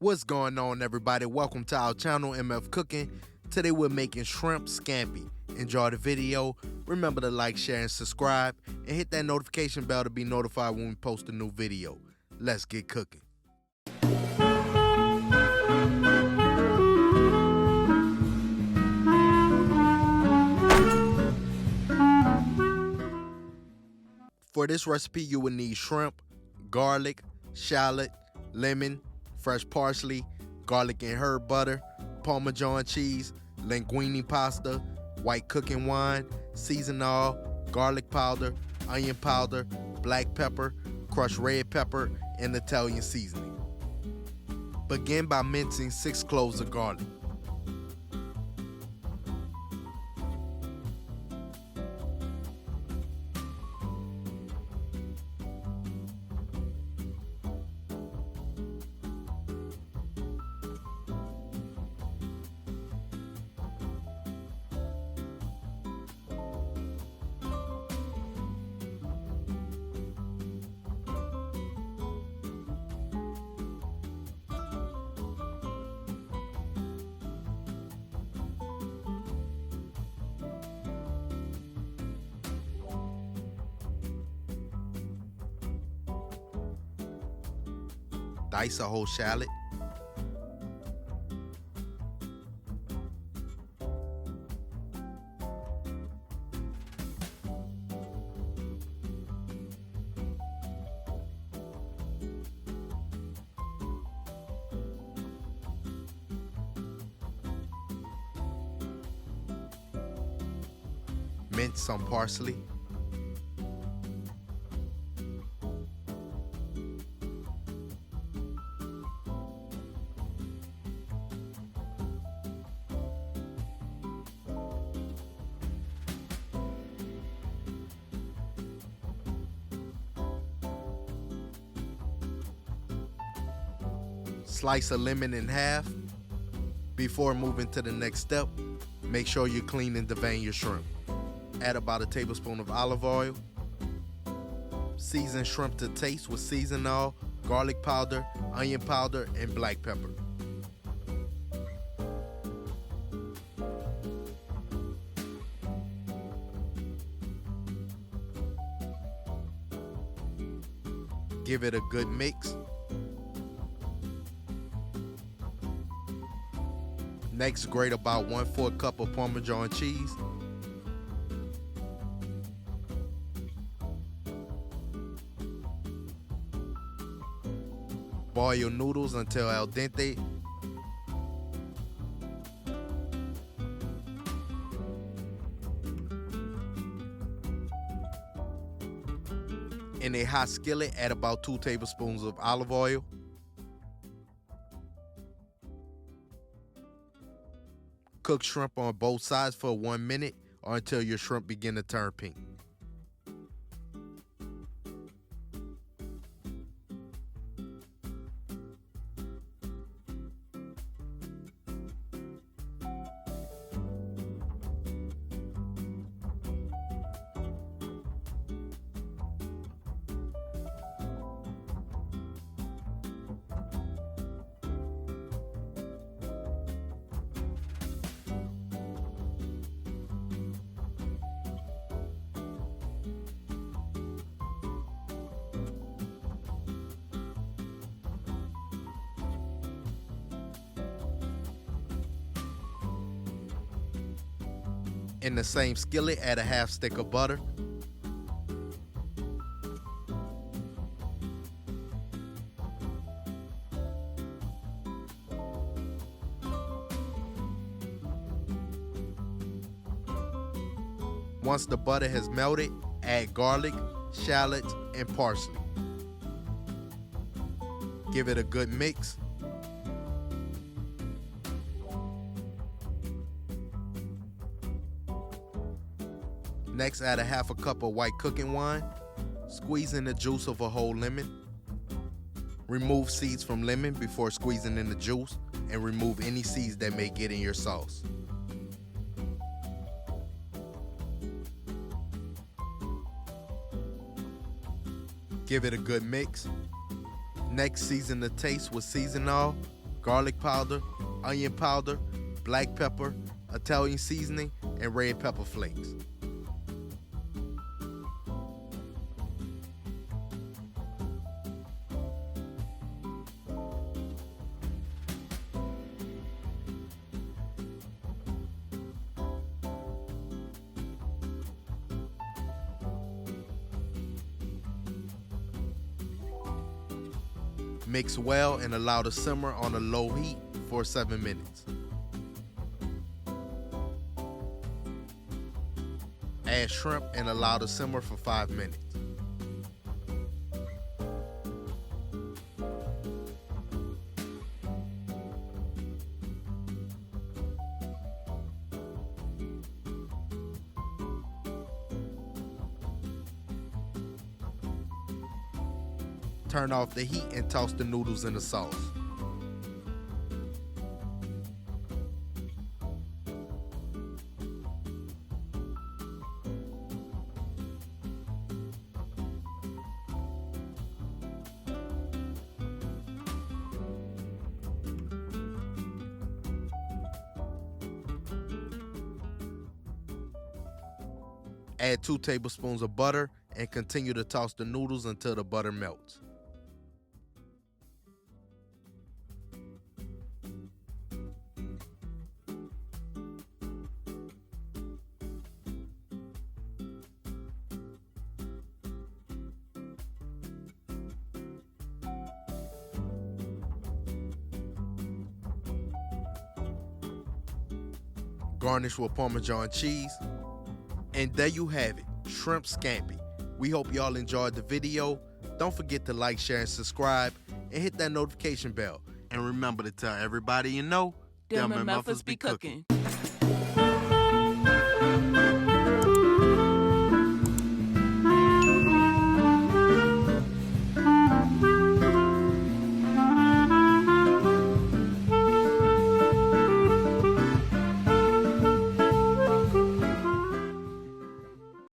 What's going on, everybody? Welcome to our channel, MF Cooking. Today we're making shrimp scampi. Enjoy the video. Remember to like, share, and subscribe, and hit that notification bell to be notified when we post a new video. Let's get cooking. For this recipe, you will need shrimp, garlic, shallot, lemon, fresh parsley, garlic and herb butter, Parmesan cheese, linguine pasta, white cooking wine, seasoned oil, garlic powder, onion powder, black pepper, crushed red pepper, and Italian seasoning. Begin by mincing 6 cloves of garlic. Dice a whole shallot. Mince some parsley. Slice a lemon in half. Before moving to the next step, make sure you clean and devein your shrimp. Add about a tablespoon of olive oil. Season shrimp to taste with seasoned oil, garlic powder, onion powder, and black pepper. Give it a good mix. Next, grate about 1/4 cup of Parmesan cheese. Boil your noodles until al dente. In a hot skillet, add about 2 tablespoons of olive oil. Cook shrimp on both sides for 1 minute or until your shrimp begin to turn pink. In the same skillet, add a 1/2 stick of butter. Once the butter has melted, add garlic, shallots, and parsley. Give it a good mix. Next, add a 1/2 cup of white cooking wine. Squeeze in the juice of a whole lemon. Remove seeds from lemon before squeezing in the juice, and remove any seeds that may get in your sauce. Give it a good mix. Next, season the taste with seasoned oil, garlic powder, onion powder, black pepper, Italian seasoning, and red pepper flakes. Mix well and allow to simmer on a low heat for 7 minutes. Add shrimp and allow to simmer for 5 minutes. Turn off the heat and toss the noodles in the sauce. Add 2 tablespoons of butter and continue to toss the noodles until the butter melts. Garnish with Parmesan cheese. And there you have it, shrimp scampi. We hope y'all enjoyed the video. Don't forget to like, share, and subscribe, and hit that notification bell. And remember to tell everybody you know, Them and Memphis be cooking.